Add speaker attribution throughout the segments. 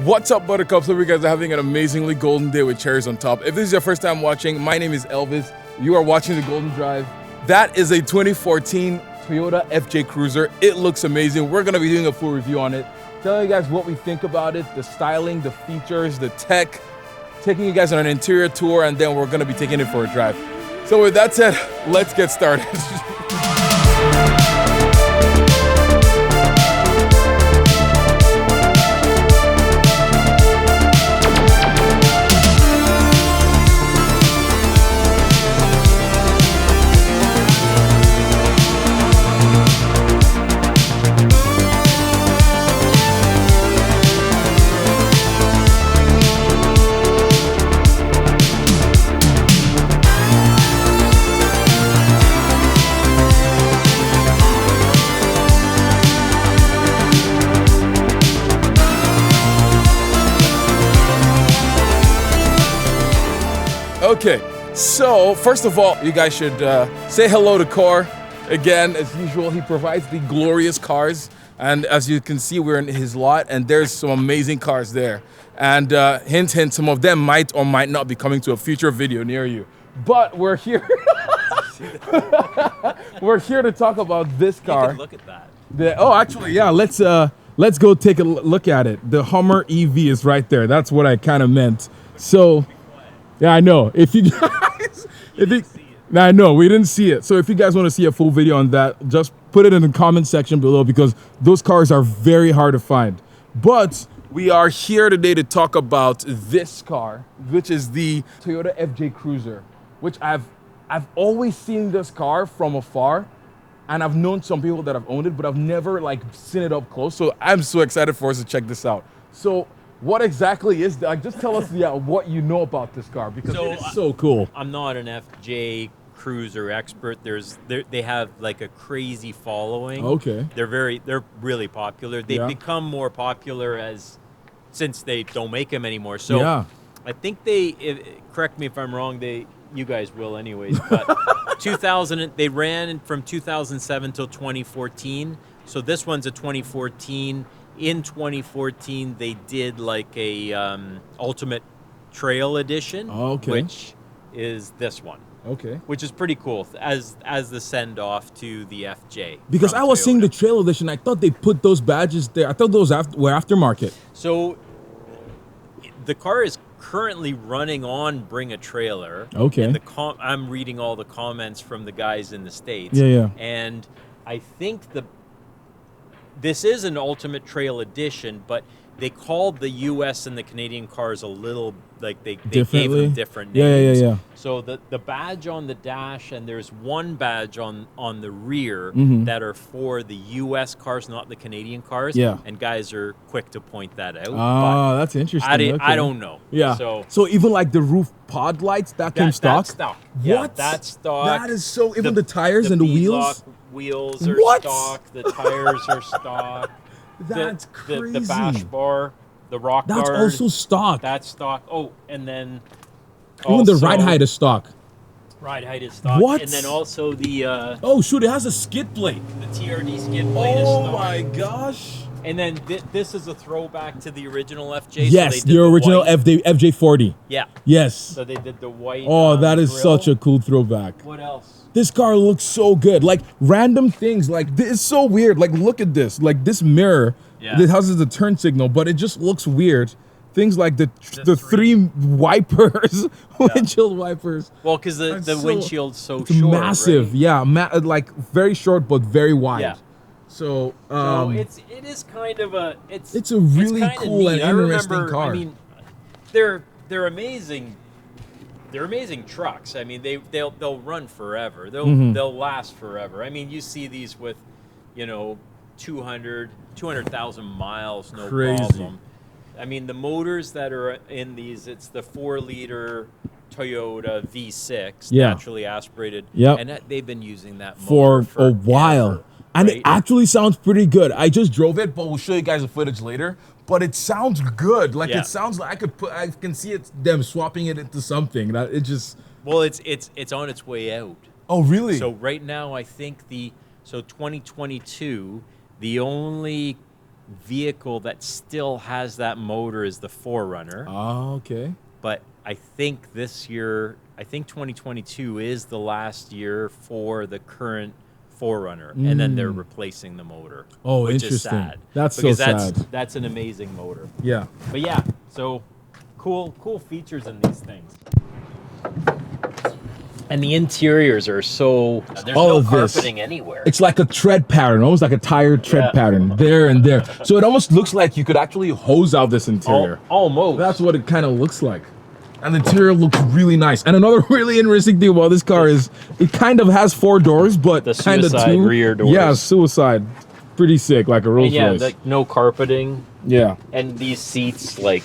Speaker 1: What's up, Buttercups? Hope you guys are having an amazingly golden day with cherries on top. If this is your first time watching, my name is Elvis. You are watching the Golden Drive. That is a 2014 Toyota FJ Cruiser. It looks amazing. We're gonna be doing a full review on it, telling you guys what we think about it, the styling, the features, the tech, taking you guys on an interior tour, and then we're gonna be taking it for a drive. So with that said, let's get started. Okay, so first of all, you guys should say hello to Core. Again, as usual, he provides the glorious cars. And as you can see, we're in his lot and there's some amazing cars there. And hint, hint, some of them might or might not be coming to a future video near you. But we're here. We're here to talk about this car.
Speaker 2: You can look at that.
Speaker 1: Actually, yeah, let's go take a look at it. The Hummer EV is right there. That's what I kind of meant. So, yeah, I know. If you guys, I know we didn't see it. So if you guys want to see a full video on that, just put it in the comment section below because those cars are very hard to find. But we are here today to talk about this car, which is the Toyota FJ Cruiser, which I've always seen this car from afar, and I've known some people that have owned it, but I've never seen it up close. So I'm so excited for us to check this out. So what exactly is that? Just tell us what you know about this car because it is so cool.
Speaker 2: I'm not an FJ Cruiser expert. They have like a crazy following.
Speaker 1: Okay.
Speaker 2: They're really popular. They've become more popular since they don't make them anymore. So yeah. I think correct me if I'm wrong, you guys will anyways, but they ran from 2007 till 2014. So this one's a 2014. In 2014, they did like a Ultimate Trail Edition, which is this one.
Speaker 1: Okay.
Speaker 2: Which is pretty cool as the send off to the FJ.
Speaker 1: Because I was seeing the Trail Edition, I thought they put those badges there. I thought those were aftermarket.
Speaker 2: So the car is currently running on Bring a Trailer.
Speaker 1: Okay.
Speaker 2: And I'm reading all the comments from the guys in the States.
Speaker 1: Yeah.
Speaker 2: And I think this is an Ultimate Trail Edition, but they called the U.S. and the Canadian cars a little, they gave them different names.
Speaker 1: Yeah.
Speaker 2: So the badge on the dash, and there's one badge on the rear that are for the U.S. cars, not the Canadian cars.
Speaker 1: Yeah.
Speaker 2: And guys are quick to point that out.
Speaker 1: Oh, that's interesting.
Speaker 2: I don't know.
Speaker 1: Yeah. So even like the roof pod lights, that came stock?
Speaker 2: That's stock.
Speaker 1: What?
Speaker 2: Yeah, that's stock.
Speaker 1: That is so, even the tires and the wheels?
Speaker 2: Wheels are stock. The tires are stock.
Speaker 1: That's crazy.
Speaker 2: The bash bar, the rock guard.
Speaker 1: That's also stock.
Speaker 2: That's stock. Oh, and then
Speaker 1: even the ride height is stock.
Speaker 2: Ride height is stock.
Speaker 1: What?
Speaker 2: And then also the
Speaker 1: oh shoot! It has a skid plate.
Speaker 2: The TRD skid plate is stock.
Speaker 1: Oh my gosh!
Speaker 2: And then this is a throwback to the original FJ.
Speaker 1: Yes,
Speaker 2: so
Speaker 1: the original FJ40.
Speaker 2: Yeah.
Speaker 1: Yes.
Speaker 2: So they did the white.
Speaker 1: Oh, that is
Speaker 2: grill.
Speaker 1: such a cool throwback.
Speaker 2: What else?
Speaker 1: This car looks so good. Like random things, it's so weird. Like look at this. Like this mirror, it has the turn signal, but it just looks weird. Things like the three wipers, windshield wipers.
Speaker 2: Well, because the windshield's so short.
Speaker 1: Massive,
Speaker 2: right?
Speaker 1: yeah, like very short but very wide.
Speaker 2: Yeah.
Speaker 1: So
Speaker 2: it is kind of
Speaker 1: it's a really cool and interesting car.
Speaker 2: I mean, they're amazing. They're amazing trucks. I mean, they'll run forever. They'll last forever. I mean, you see these with, 200,000 miles, no problem. I mean, the motors that are in these, it's the 4-liter Toyota V6, naturally aspirated. Yeah. And they've been using that motor
Speaker 1: for a while. And
Speaker 2: right?
Speaker 1: It actually sounds pretty good. I just drove it, but we'll show you guys the footage later. But it sounds good. Like it sounds like I can see them swapping it into something. That it just.
Speaker 2: Well, it's on its way out.
Speaker 1: Oh, really?
Speaker 2: So right now, I think 2022, the only vehicle that still has that motor is the 4Runner.
Speaker 1: Oh, okay.
Speaker 2: But I think this year, I think 2022 is the last year for the current 4Runner, and then they're replacing the motor.
Speaker 1: Oh,
Speaker 2: which
Speaker 1: interesting.
Speaker 2: Is sad.
Speaker 1: That's
Speaker 2: because
Speaker 1: so sad.
Speaker 2: That's an amazing motor.
Speaker 1: Yeah.
Speaker 2: But yeah, so cool features in these things. And the interiors are so there's
Speaker 1: All
Speaker 2: no
Speaker 1: of this.
Speaker 2: carpeting anywhere.
Speaker 1: It's like a tread pattern, almost like a tire tread pattern, there and there. So it almost looks like you could actually hose out this interior.
Speaker 2: Almost.
Speaker 1: That's what it kind of looks like. And the interior looks really nice. And another really interesting thing about this car is it kind of has 4 doors, but
Speaker 2: the
Speaker 1: kind of
Speaker 2: suicide
Speaker 1: 2
Speaker 2: rear doors.
Speaker 1: Yeah, suicide. Pretty sick, like a Rolls Royce.
Speaker 2: Like no carpeting.
Speaker 1: Yeah.
Speaker 2: And these seats, like,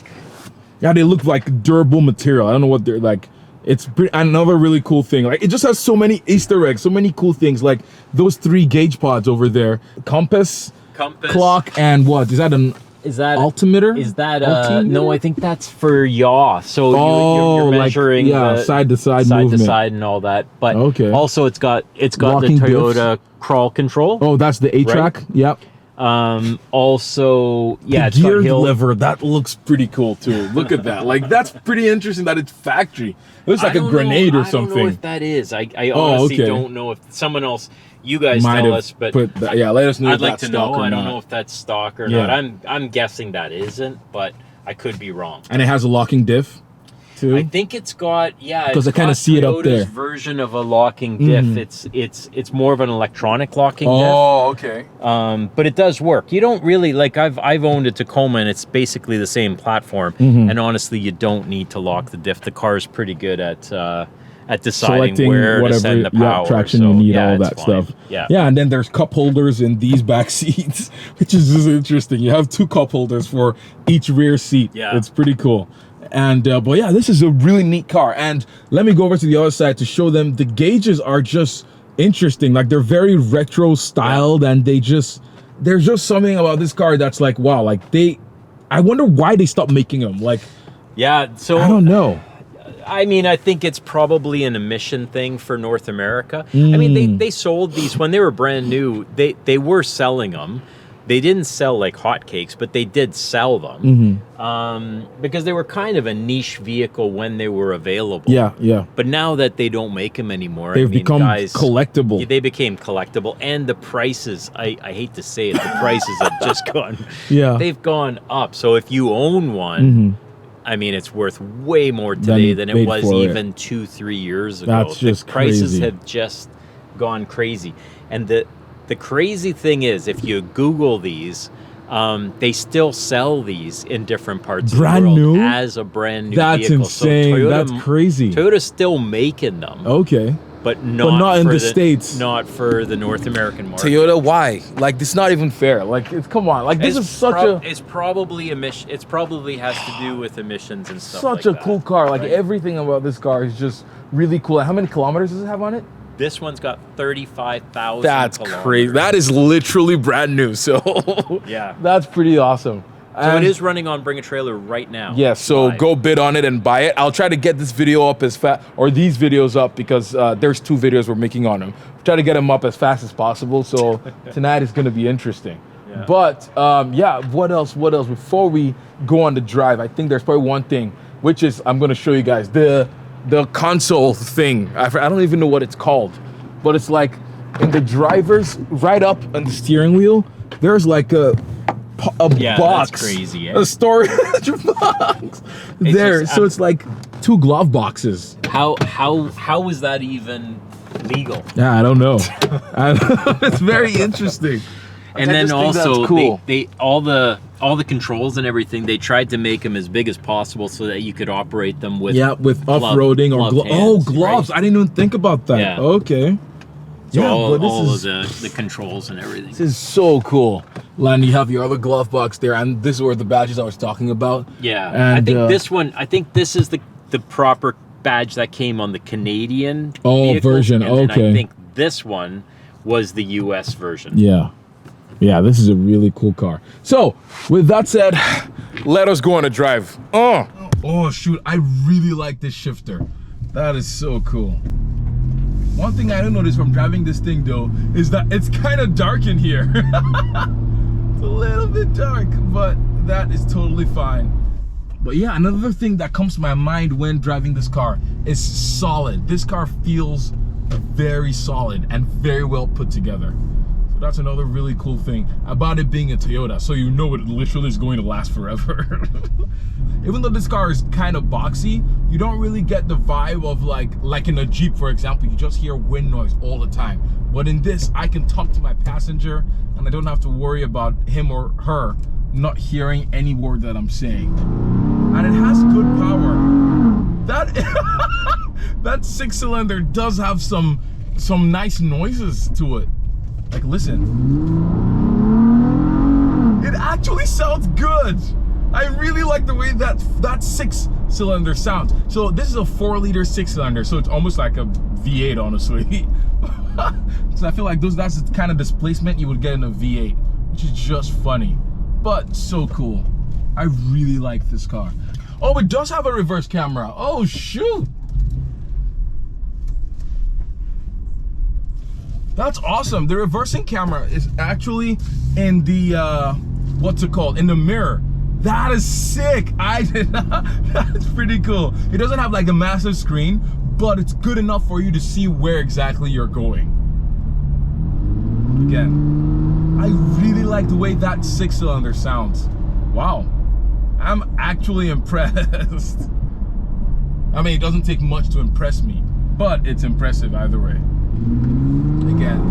Speaker 1: yeah, they look like durable material. I don't know what they're like. It's another really cool thing. Like, it just has so many Easter eggs, so many cool things. Like those 3 gauge pods over there, compass, clock, and what is that?
Speaker 2: Is that
Speaker 1: altimeter?
Speaker 2: Is that
Speaker 1: altimeter?
Speaker 2: No, I think that's for yaw. So you're measuring
Speaker 1: like,
Speaker 2: side
Speaker 1: to side
Speaker 2: and all that. But
Speaker 1: okay.
Speaker 2: Also it's got the
Speaker 1: Locking
Speaker 2: Toyota crawl control.
Speaker 1: Oh, that's the A-track.
Speaker 2: Right?
Speaker 1: Yep.
Speaker 2: Also, yeah, it's
Speaker 1: geared
Speaker 2: got hill
Speaker 1: lever. That looks pretty cool too. Look at that. Like, that's pretty interesting that it's factory. It looks like a grenade or something.
Speaker 2: I don't know if that is. I honestly don't know if someone else. You guys tell us, but
Speaker 1: yeah, let us know.
Speaker 2: I'd like to know. I don't know if that's stock or not.
Speaker 1: Yeah.
Speaker 2: I'm guessing that isn't, but I could be wrong.
Speaker 1: And it has a locking diff too.
Speaker 2: I think it's got
Speaker 1: because I kind of see it up there.
Speaker 2: Toyota's version of a locking diff. It's more of an electronic locking diff.
Speaker 1: Oh, okay.
Speaker 2: But it does work. You don't really like. I've owned a Tacoma, and it's basically the same platform. And honestly, you don't need to lock the diff. The car is pretty good at deciding
Speaker 1: selecting
Speaker 2: where to send the power.
Speaker 1: Traction,
Speaker 2: so,
Speaker 1: you need
Speaker 2: yeah,
Speaker 1: all that
Speaker 2: fine.
Speaker 1: stuff.
Speaker 2: Yeah.
Speaker 1: And then there's cup holders in these back seats, which is just interesting. You have 2 cup holders for each rear seat.
Speaker 2: Yeah.
Speaker 1: It's pretty cool. And but yeah, this is a really neat car. And let me go over to the other side to show them the gauges are just interesting. Like, they're very retro styled, and there's just something about this car that's like, wow. Like, I wonder why they stopped making them. Like,
Speaker 2: yeah. So
Speaker 1: I don't know.
Speaker 2: I mean, I think it's probably an emission thing for North America. I mean, they sold these when they were brand new. They were selling them. They didn't sell like hotcakes, but they did sell them because they were kind of a niche vehicle when they were available.
Speaker 1: Yeah.
Speaker 2: But now that they don't make them anymore,
Speaker 1: They've become collectible.
Speaker 2: They became collectible, and the prices, I hate to say it, the prices have just gone.
Speaker 1: Yeah.
Speaker 2: They've gone up. So if you own one, I mean, it's worth way more today than it was even 2-3 years ago.
Speaker 1: That's just
Speaker 2: the prices
Speaker 1: crazy.
Speaker 2: have just gone crazy. And the crazy thing is, if you Google these, they still sell these in different parts of the world
Speaker 1: new?
Speaker 2: as a brand new
Speaker 1: That's
Speaker 2: vehicle.
Speaker 1: insane.
Speaker 2: So Toyota,
Speaker 1: that's crazy.
Speaker 2: Toyota's still making them.
Speaker 1: Okay.
Speaker 2: But not
Speaker 1: in
Speaker 2: for
Speaker 1: the States.
Speaker 2: Not for the North American market.
Speaker 1: Toyota, why? Like, this is not even fair. Like, come on. Like, this is such
Speaker 2: It's probably emission. It's probably has to do with emissions and stuff.
Speaker 1: such
Speaker 2: like
Speaker 1: a cool
Speaker 2: that,
Speaker 1: car. Like,
Speaker 2: right?
Speaker 1: everything about this car is just really cool. How many kilometers does it have on it?
Speaker 2: This one's got 35,000.
Speaker 1: That's
Speaker 2: kilometers.
Speaker 1: crazy. That is literally brand new. So
Speaker 2: Yeah.
Speaker 1: that's pretty awesome.
Speaker 2: So it is running on Bring a Trailer right now.
Speaker 1: Yeah, so
Speaker 2: live.
Speaker 1: go bid on it and buy it. I'll try to get this video up as fast, or these videos up, because there's 2 videos we're making on them. Try to get them up as fast as possible. So tonight is going to be interesting.
Speaker 2: Yeah.
Speaker 1: But yeah, what else? Before we go on the drive, I think there's probably one thing, which is I'm going to show you guys the console thing. I don't even know what it's called, but it's like in the driver's right up on the steering wheel. There's like a box,
Speaker 2: that's crazy, eh?
Speaker 1: a storage box there. So it's like 2 glove boxes.
Speaker 2: How is that even legal?
Speaker 1: Yeah, I don't know. It's very interesting.
Speaker 2: And then also, cool. they all the controls and everything, they tried to make them as big as possible so that you could operate them with
Speaker 1: off-roading or gloves. Right? I didn't even think about that.
Speaker 2: Yeah.
Speaker 1: Okay.
Speaker 2: So all of the controls and everything.
Speaker 1: This is so cool. Len, you have your other glove box there, and this is where the badges I was talking about.
Speaker 2: Yeah,
Speaker 1: and
Speaker 2: I think this is the proper badge that came on the Canadian vehicle,
Speaker 1: version.
Speaker 2: And
Speaker 1: Okay.
Speaker 2: I think this one was the US version.
Speaker 1: Yeah, this is a really cool car. So, with that said, let us go on a drive. Oh shoot, I really like this shifter. That is so cool. One thing I didn't notice from driving this thing though is that it's kind of dark in here. It's a little bit dark, but that is totally fine. But yeah, another thing that comes to my mind when driving this car is solid. This car feels very solid and very well put together. So that's another really cool thing about it being a Toyota. So you know it literally is going to last forever. Even though this car is kind of boxy, you don't really get the vibe of like in a Jeep, for example, you just hear wind noise all the time. But in this, I can talk to my passenger and I don't have to worry about him or her not hearing any word that I'm saying. And it has good power. That that 6-cylinder does have some nice noises to it. Like, listen. It actually sounds good. I really like the way that 6-cylinder sounds. So this is a 4-liter 6-cylinder, so it's almost like a V8, honestly. So I feel like that's the kind of displacement you would get in a V8, which is just funny, but so cool. I really like this car. Oh, it does have a reverse camera. Oh, shoot. That's awesome. The reversing camera is actually in the, what's it called? In the mirror. That is sick. I did not, that's pretty cool. It doesn't have like a massive screen, but it's good enough for you to see where exactly you're going. Again, I really like the way that 6-cylinder sounds. Wow. I'm actually impressed. I mean, it doesn't take much to impress me, but it's impressive either way. Again,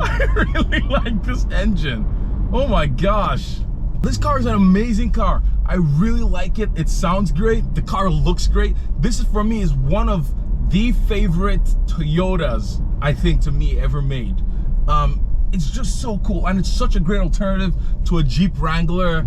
Speaker 1: I really like this engine. Oh my gosh. This car is an amazing car. I really like it. It sounds great. The car looks great. This is, for me, is one of the favorite Toyotas, I think, to me, ever made. It's just so cool, and it's such a great alternative to a Jeep Wrangler.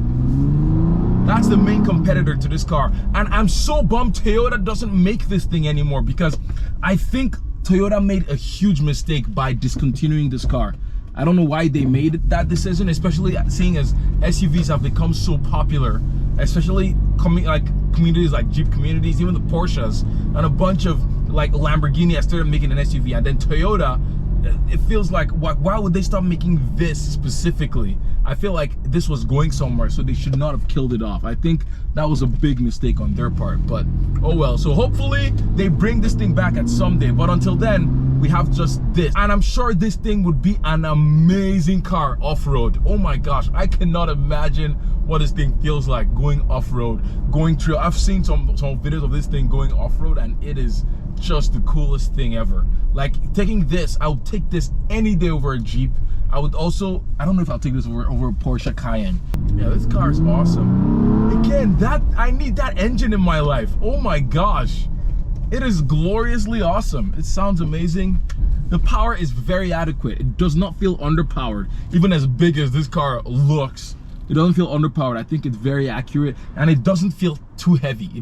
Speaker 1: That's the main competitor to this car. And I'm so bummed Toyota doesn't make this thing anymore, because I think Toyota made a huge mistake by discontinuing this car. I don't know why they made that decision, especially seeing as SUVs have become so popular, especially communities like Jeep communities, even the Porsches, and a bunch of like Lamborghini has started making an SUV, and then Toyota, it feels like, why would they stop making this specifically? I feel like this was going somewhere, so they should not have killed it off. I think that was a big mistake on their part, but oh well. So hopefully they bring this thing back at some day, but until then, we have just this. And I'm sure this thing would be an amazing car off-road. Oh my gosh, I cannot imagine what this thing feels like going off-road, going trail. I've seen some videos of this thing going off-road, and it is just the coolest thing ever. Like, taking this, I would take this any day over a Jeep. I would also, I don't know if I'll take this over a Porsche Cayenne. Yeah, this car is awesome. Again, I need that engine in my life. Oh my gosh. It is gloriously awesome. It sounds amazing. The power is very adequate. It does not feel underpowered. Even as big as this car looks, it doesn't feel underpowered. I think it's very accurate, and it doesn't feel too heavy. You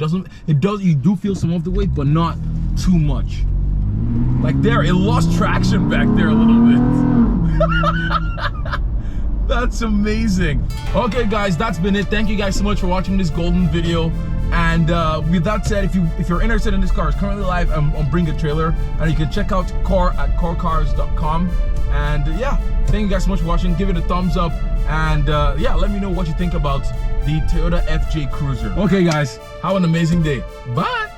Speaker 1: do feel some of the weight, but not too much. Like there, it lost traction back there a little bit. That's amazing. Okay guys, that's been it. Thank you guys so much for watching this golden video. And with that said, if you're interested in this car, it's currently live on Bring a Trailer, and you can check out Core at corecars.com. And yeah, thank you guys so much for watching. Give it a thumbs up, and yeah, let me know what you think about the Toyota FJ Cruiser. Okay guys, have an amazing day. Bye.